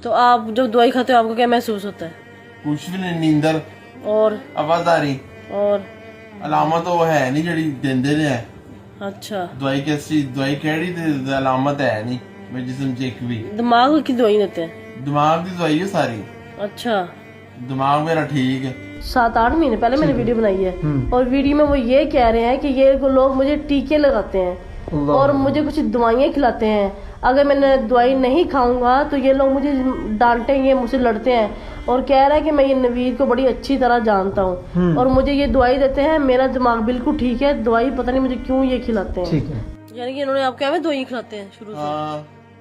तो आप जब दवाई खाते हो आपको क्या महसूस होता है? कुछ भी नहीं, नींदर और आवाजारी और अलामत वो है नहीं जड़ी देंदे ने। अच्छा, दवाई कैसी दवाई केड़ी ते अलामत है नहीं मेरे जिस्म च एक भी। दिमाग की दवाई देते हैं? दिमाग की दवाई है सारी। अच्छा, दिमाग मेरा ठीक है। 7-8 महीने पहले मैंने वीडियो बनाई है और वीडियो में वो ये कह रहे हैं कि ये लोग मुझे टीके लगाते हैं और मुझे कुछ दवाइयाँ खिलाते हैं। अगर मैंने दवाई नहीं खाऊंगा तो ये लोग मुझे डांटेंगे, मुझसे लड़ते हैं और कह रहा है कि मैं ये नवीद को बड़ी अच्छी तरह जानता हूँ और मुझे ये दवाई देते हैं। मेरा दिमाग बिल्कुल ठीक है, दवाई पता नहीं मुझे क्यों ये खिलाते हैं। ठीक है, यानी कि इन्होंने आपको हमें दवाई खिलाते हैं शुरू से?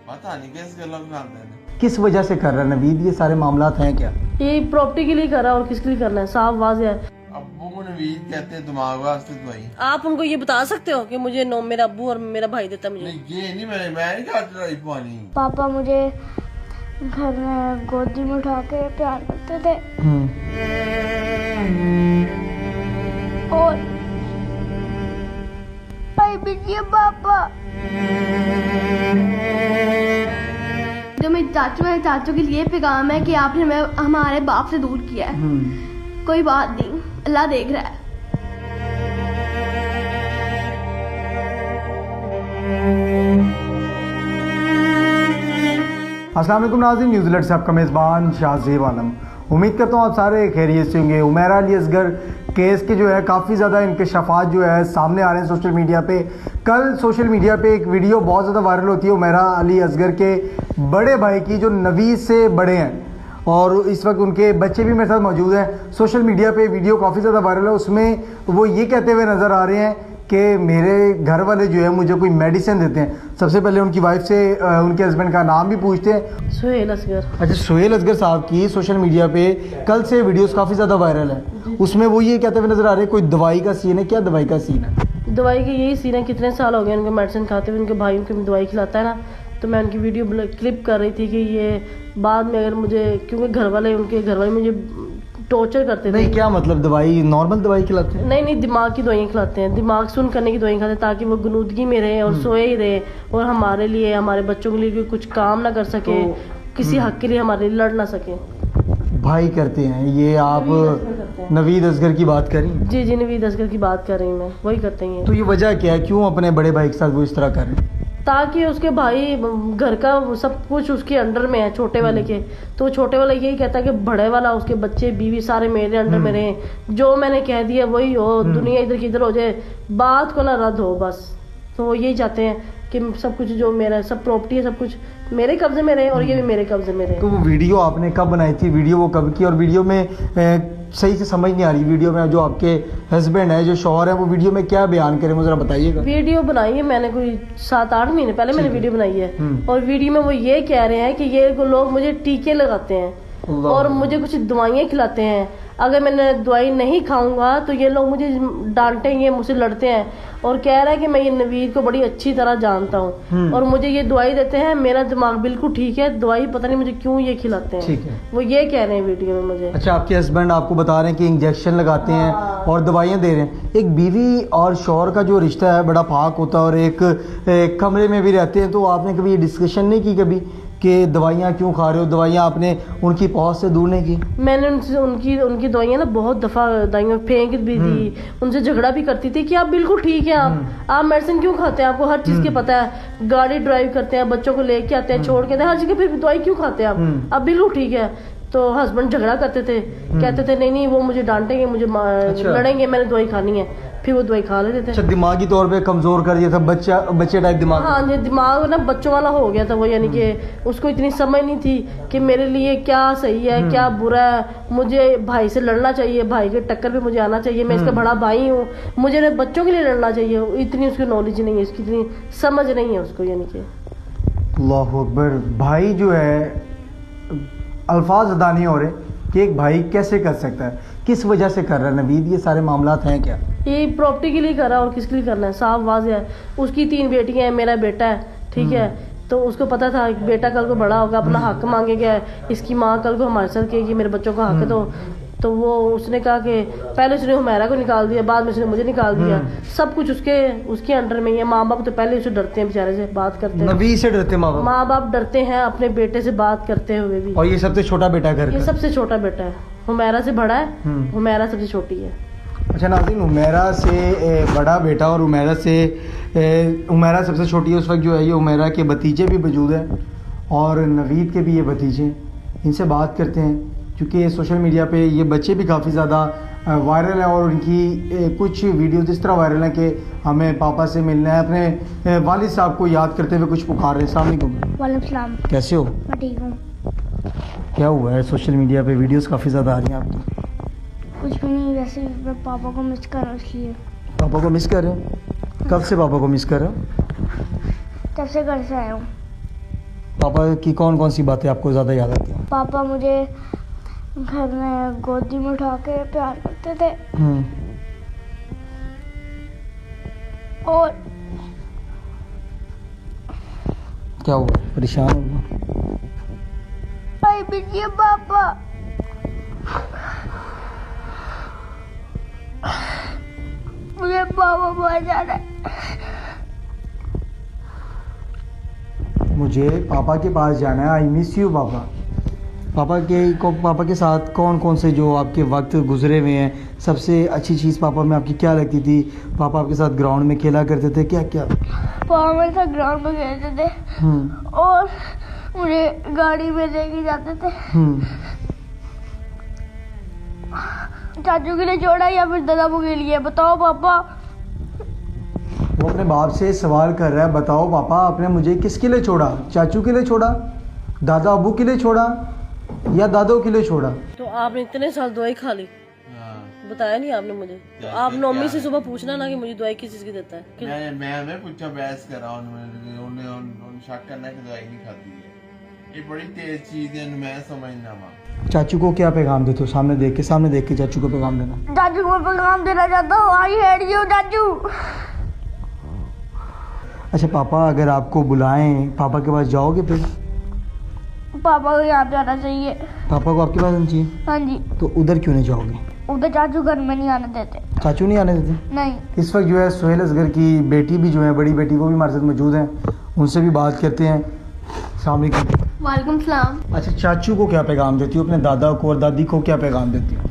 पता नहीं किस गल्ला खाते हैं। किस वजह से कर रहा है नवीद, ये सारे मामलात हैं क्या? ये प्रॉपर्टी के लिए कर रहा है और किसके लिए करना है, साफ वाज़ है। अब्बू को नवीद कहते हैं दिमाग वास्ते दवाई। आप उनको ये बता सकते हो कि मुझे नो मेरा अब्बू और मेरा भाई देता है मुझे? नहीं ये नहीं, मैं नहीं खाती दवाई पानी। पापा मुझे घर में गोदी में उठा के प्यार करते थे और भाई भी पापा जो मेरे चाचू के लिए पैगाम है कि आपने हमें हमारे बाप से दूर किया है। कोई बात नहीं, अल्लाह देख रहा है। अस्सलाम वालेकुम नाज़रीन, न्यूज़ीलैंड से आपका मेज़बान शाहज़ेब आलम। उम्मीद करता हूँ आप सारे खैरियत से होंगे। उमैरा अली असगर केस के जो है काफ़ी ज़्यादा इंकशाफात जो है सामने आ रहे हैं सोशल मीडिया पे। कल सोशल मीडिया पे एक वीडियो बहुत ज़्यादा वायरल होती है उमैरा अली असगर के बड़े भाई की, जो नवीद से बड़े हैं और इस वक्त उनके बच्चे भी मेरे साथ मौजूद हैं। सोशल मीडिया पे वीडियो काफ़ी ज़्यादा वायरल है, उसमें वो ये कहते हुए नज़र आ रहे हैं कि मेरे घर वाले जो है मुझे कोई मेडिसिन देते हैं। सबसे पहले उनकी वाइफ से उनके हस्बैंड का नाम भी पूछते हैं। सुहेल असगर। अच्छा, सुहेल असगर साहब की सोशल मीडिया पे कल से वीडियोस काफ़ी ज़्यादा वायरल है, उसमें वो ये कहते हुए नज़र आ रहे हैं कोई दवाई का सीन है। क्या दवाई का सीन है? दवाई के यही सीन है, कितने साल हो गए उनको मेडिसिन खाते हुए। उनके भाई उनको दवाई खिलाता है ना, तो मैं उनकी वीडियो क्लिप कर रही थी कि ये बाद में अगर मुझे, क्योंकि उनके घर वाले मुझे टॉर्चर करते थे। नहीं, क्या मतलब दवाई नॉर्मल दवाई खिलाते हैं? नहीं, दिमाग की दवाइयाँ खिलाते हैं, दिमाग सुन करने की दवाइयाँ खाते हैं ताकि वो गनूदगी में रहे और सोए ही रहे और हमारे लिए, हमारे बच्चों के लिए कुछ काम ना कर सके, किसी हक के लिए हमारे लिए लड़ ना सके। भाई करते हैं ये? आप नवीद असगर की बात करें? जी, नवीद असगर की बात कर रही हूँ मैं, वही करते हैं। तो ये वजह क्या है, क्यों अपने बड़े भाई के साथ वो इस तरह कर रहे हैं? ताकि उसके भाई घर का सब कुछ उसके अंडर में है, छोटे वाले के। तो छोटे वाला यही कहता है कि बड़े वाला, उसके बच्चे बीवी सारे मेरे अंडर में रहे, जो मैंने कह दिया वही हो, दुनिया इधर की इधर हो जाए, बात को ना रद्द हो बस। तो वो यही चाहते हैं कि सब कुछ जो मेरा, सब प्रॉपर्टी है, सब कुछ मेरे कब्जे में रहे और ये भी मेरे कब्जे में रहे। तो वो वीडियो आपने कब बनाई थी, वीडियो वो कब की? और वीडियो में सही से समझ नहीं आ रही, वीडियो में जो आपके हस्बैंड है, जो शौहर है, वो वीडियो में क्या बयान करें, मुझे जरा बताइएगा। वीडियो बनाई है मैंने कोई 7-8 महीने पहले मैंने वीडियो बनाई है और वीडियो में वो ये कह रहे हैं कि ये लोग मुझे टीके लगाते हैं और मुझे कुछ दवाइयाँ खिलाते हैं। अगर मैंने दवाई नहीं खाऊंगा तो ये लोग मुझे डांटेंगे, मुझसे लड़ते हैं और कह रहा है कि मैं ये नवीद को बड़ी अच्छी तरह जानता हूँ और मुझे ये दवाई देते हैं। मेरा दिमाग बिल्कुल ठीक है, दवाई पता नहीं मुझे क्यों ये खिलाते हैं। ठीक है, वो ये कह रहे हैं वीडियो में मुझे। अच्छा, आपके हस्बैंड आपको बता रहे हैं कि इंजेक्शन लगाते हैं और दवाइयाँ दे रहे हैं। एक बीवी और शौहर का जो रिश्ता है बड़ा फाक होता है और एक कमरे में भी रहते हैं, तो आपने कभी ये डिस्कशन नहीं की कभी कि दवाइयाँ क्यों खा रहे हो, दवाइयाँ आपने उनकी पहुँच से दूर नहीं की? मैंने उनसे उनकी दवाइयाँ ना बहुत दफ़ा दवाइयाँ फेंक भी दी, उनसे झगड़ा भी करती थी कि आप बिल्कुल ठीक है, आप मेडिसिन क्यों खाते हैं, आपको हर चीज़ की पता है, गाड़ी ड्राइव करते हैं, बच्चों को लेके आते हैं, छोड़ के आते हैं, हर जगह फिर दवाई क्यों खाते हैं आप बिल्कुल ठीक है। तो हस्बैंड झगड़ा करते थे, कहते थे नहीं वो मुझे डांटेंगे, मुझे लड़ेंगे, मैंने दवाई खानी है, फिर वो दवाई खा लेते थे। अच्छा, दिमागी तौर पे कमजोर कर दिया था, बच्चे टाइप दिमाग? हाँ जी, दिमाग ना बच्चों वाला हो गया था वो, यानी कि उसको इतनी समझ नहीं थी कि मेरे लिए क्या सही है क्या बुरा है, मुझे भाई से लड़ना चाहिए, भाई के टक्कर पे मुझे आना चाहिए, मैं इसका बड़ा भाई हूँ, मुझे अपने बच्चों के लिए लड़ना चाहिए। इतनी उसकी नॉलेज नहीं है, इसकी इतनी समझ नहीं है उसको, यानी कि। अल्लाहु अकबर। भाई जो है, अल्फाज अदा नहीं हो रहे कि एक भाई कैसे कर सकता है, किस वजह से कर रहा है नवीद, ये सारे मामलात हैं क्या? ये प्रॉपर्टी के लिए कर रहा है और किसके लिए करना है, साफ वाज़ है। उसकी 3 बेटियां हैं, मेरा बेटा है, ठीक है, तो उसको पता था बेटा कल को बड़ा होगा, अपना हक मांगेगा, इसकी माँ कल को हमारे साथ कहेगी मेरे बच्चों को हक है, तो तो वो उसने कहा कि पहले उसने हुमैरा को निकाल दिया, बाद में उसने मुझे निकाल दिया। सब कुछ उसके अंडर में ही है। माँ बाप तो पहले उससे डरते हैं, बेचारे से बात करते हैं। नबी से डरते माँ बाप? माँ बाप डरते हैं अपने बेटे से बात करते हुए भी। और ये सबसे छोटा बेटा घर ये का? सबसे छोटा बेटा है, हुमैरा से बड़ा है, हुमैरा सबसे छोटी है। अच्छा नाज़रीन, उमेरा से बड़ा बेटा और उमेरा सबसे छोटी है उस वक्त जो है। ये उमेरा के भतीजे भी मौजूद हैं और नवीद के भी ये भतीजे, इनसे बात करते हैं क्योंकि सोशल मीडिया पे ये बच्चे भी काफ़ी ज़्यादा वायरल हैं और उनकी कुछ वीडियोज़ इस तरह वायरल हैं कि हमें पापा से मिलना है। अपने वालिद साहब को याद करते हुए कुछ पुकार रहे हैं। अस्सलाम वालेकुम। वालेकुम सलाम। कैसे हो? मैं ठीक हूँ। क्या हुआ है? सोशल मीडिया पे वीडियोस काफ़ी ज़्यादा आ रही हैं आपकी। कुछ भी नहीं, वैसे मैं पापा को मिस कर रहा हूँ इसलिए। पापा को मिस कर रहे हो? कब से पापा को मिस कर रहे हो? तब से घर से आया हूँ। पापा की कौन कौन सी बातें आपको ज़्यादा याद आती हैं? पापा मुझे घर में गोदी में उठा के प्यार करते थे और क्या हुआ? परेशान हो गए? भाई बिटिया पापा मुझे पापा बहुत जाना है। मुझे पापा के पास जाना है। आई मिस यू पापा। पापा के साथ कौन कौन से जो आपके वक्त गुजरे हुए हैं, सबसे अच्छी चीज़ पापा में आपकी क्या लगती थी? पापा आपके साथ ग्राउंड में खेला करते थे क्या क्या? पापा मेरे साथ ग्राउंड में खेलते थे और मुझे गाड़ी में लेके जाते थे। चाचू के लिए छोड़ा या फिर दादाबू के लिए? बताओ पापा। वो अपने बाप से सवाल कर रहा है, बताओ पापा आपने मुझे किसके लिए छोड़ा? चाचू के लिए छोड़ा, दादा अबू के लिए छोड़ा या दादों के लिए छोड़ा? तो आपने इतने साल दवाई खा ली, बताया नहीं आपने मुझे। तो आप मम्मी से सुबह पूछना ना कि मुझे दवाई किस चीज की देता है। मैं पूछा, बहस करा उन्होंने शक करना कि दवाई नहीं खाती है। ये बड़ी तेज चीज है, मैं समझना वहाँ। चाचू को क्या पैगाम देते हो? सामने देख के चाचू को पैगाम देना। चाचू को पैगाम देना चाहता हूँ, आई हेट यू चाचू। अच्छा पापा अगर आपको बुलाएं, पापा के पास जाओगे फिर? पापा को यहाँ पे आना चाहिए। पापा को आपके पास आना चाहिए? हाँ जी। तो उधर क्यों नहीं जाओगे? उधर चाचू घर में नहीं आने देते। चाचू नहीं आने देते? नहीं। इस वक्त जो है सुहेल असगर की बेटी भी जो है, बड़ी बेटी, वो भी हमारे साथ मौजूद हैं, उनसे भी बात करते हैं। अस्सलाम वालेकुम। वालेकुम सलाम। अच्छा चाचू को क्या पैगाम देती हो? अपने दादा को और दादी को क्या पैगाम देती हो?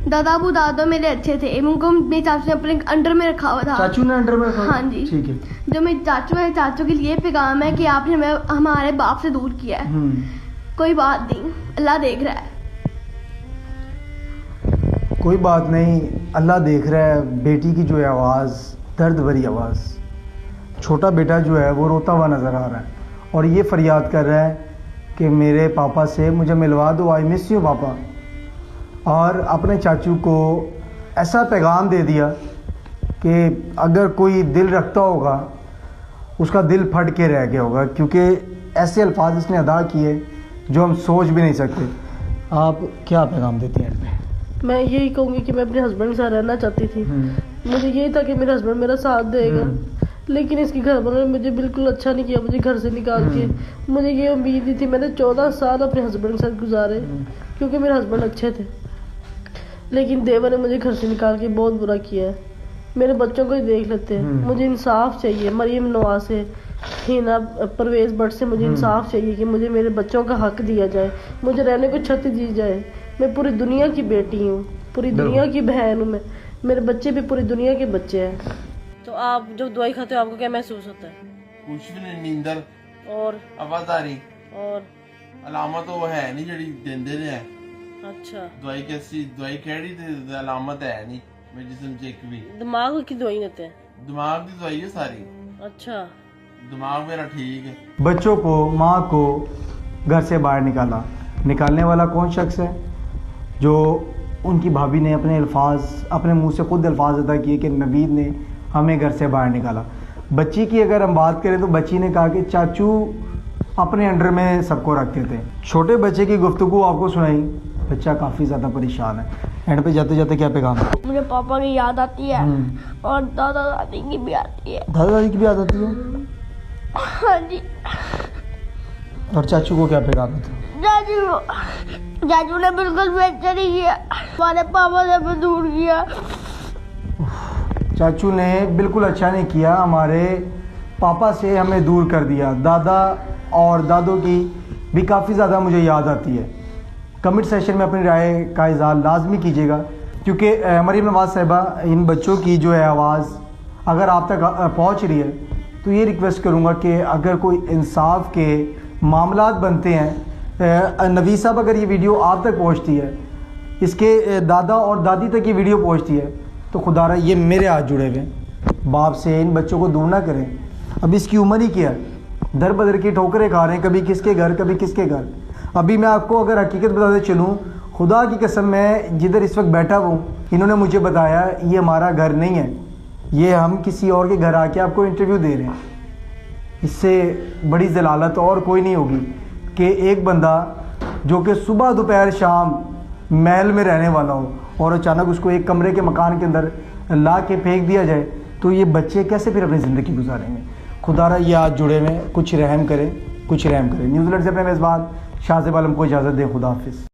दादाबू दादा मेरे अच्छे थे, उनको मेरे चाचू ने अपने अंडर में रखा हुआ था। चाचू ने अंडर में रखा? हाँ जी। ठीक है। जो मेरे चाचू है, चाचू के लिए पैगाम है कि आपने हमें हमारे बाप से दूर किया है। कोई बात नहीं, अल्लाह देख रहा है। कोई बात नहीं, अल्लाह देख रहा है। बेटी की जो है आवाज़, दर्द भरी आवाज़, छोटा बेटा जो है वो रोता हुआ नज़र आ रहा है और ये फरियाद कर रहा है कि मेरे पापा से मुझे मिलवा दो, आई मिस यू पापा। और अपने चाचू को ऐसा पैगाम दे दिया कि अगर कोई दिल रखता होगा उसका दिल फट के रह गया होगा, क्योंकि ऐसे अल्फाज इसने अदा किए जो हम सोच भी नहीं सकते। आप क्या पैगाम देती हैं? मैं यही कहूँगी कि मैं अपने हस्बैंड के साथ रहना चाहती थी। मुझे यही था कि मेरा हस्बैंड मेरा साथ देगा, लेकिन इसकी घर वालों ने मुझे बिल्कुल अच्छा नहीं किया, मुझे घर से निकाल के। मुझे ये उम्मीद नहीं थी। मैंने 14 साल अपने हस्बैंड के साथ गुजारे क्योंकि मेरे हस्बैंड अच्छे थे, लेकिन देवर ने मुझे घर से निकाल के बहुत बुरा किया है। मेरे बच्चों को ही देख लेते हैं। मुझे इंसाफ चाहिए। मरियम नवाज से, हिना परवेज भट्ट से मुझे इंसाफ चाहिए कि मुझे मेरे बच्चों का हक दिया जाए, मुझे रहने को छत दी जाए। मैं पूरी दुनिया की बेटी हूँ, पूरी दुनिया की बहन हूँ मैं। मेरे बच्चे भी पूरी दुनिया के बच्चे हैं। तो आप जब दवाई खाते हो आपको क्या महसूस होता है? कुछ भी नहीं, नींदर और आवाजारी और अलामत वो है नहीं जड़ी देंदे ने। अच्छा, दवाई कैसी दवाई केड़ी ते अलामत है नहीं मेरे जिस्म च एक भी। दिमाग की दवाई देते हैं? दिमाग की दवाई है सारी। अच्छा, दिमाग मेरा ठीक है। बच्चों को, माँ को घर से बाहर निकाला। निकालने वाला कौन शख्स है? जो उनकी भाभी ने अपने मुंह से खुद अल्फाज अदा किए कि नवीद ने हमें घर से बाहर निकाला। बच्ची की अगर हम बात करें तो बच्ची ने कहा कि चाचू अपने अंडर में सबको रखते थे। छोटे बच्चे की गुफ्तगू आपको सुनाई, बच्चा काफ़ी ज़्यादा परेशान है। एंड पे जाते जाते क्या पैगाम है? मुझे पापा की याद आती है और दादा दादी की भी आती है। दादा दादी की भी याद आती है? हाँ जी। और चाचू को क्या पैगाम था? चाचू ने बिल्कुल बेहतर नहीं किया, हमारे पापा से हमें दूर किया। चाचू ने बिल्कुल अच्छा नहीं किया, हमारे पापा से हमें दूर कर दिया। दादा और दादों की भी काफ़ी ज़्यादा मुझे याद आती है। कमेंट सेशन में अपनी राय का इज़हार लाजमी कीजिएगा, क्योंकि मरीम नवाज साहिबा इन बच्चों की जो है आवाज़ अगर आप तक पहुंच रही है तो ये रिक्वेस्ट करूंगा कि अगर कोई इंसाफ के मामलात बनते हैं, नवीद साहब अगर ये वीडियो आप तक पहुंचती है, इसके दादा और दादी तक ये वीडियो पहुंचती है, तो खुदारा ये मेरे हाथ जुड़े हुए बाप से इन बच्चों को दूर ना करें। अब इसकी उम्र ही क्या है, दर बदर की ठोकरें खा रहे हैं, कभी किसके घर कभी किसके घर। अभी मैं आपको अगर हकीकत बताते चलूँ, खुदा की कसम मैं जिधर इस वक्त बैठा हूँ, इन्होंने मुझे बताया ये हमारा घर नहीं है, ये हम किसी और के घर आके आपको इंटरव्यू दे रहे हैं। इससे बड़ी जलालत और कोई नहीं होगी कि एक बंदा जो कि सुबह दोपहर शाम महल में रहने वाला हो और अचानक उसको एक कमरे के मकान के अंदर ला के फेंक दिया जाए, तो ये बच्चे कैसे फिर अपनी ज़िंदगी गुजारेंगे। खुदारा ये आज जुड़े में कुछ रहम करें, कुछ रहम करें। न्यूजीलैंड से अपने मेज़बान शाहज़ेब आलम को इजाज़त दें। खुदा हाफिज़।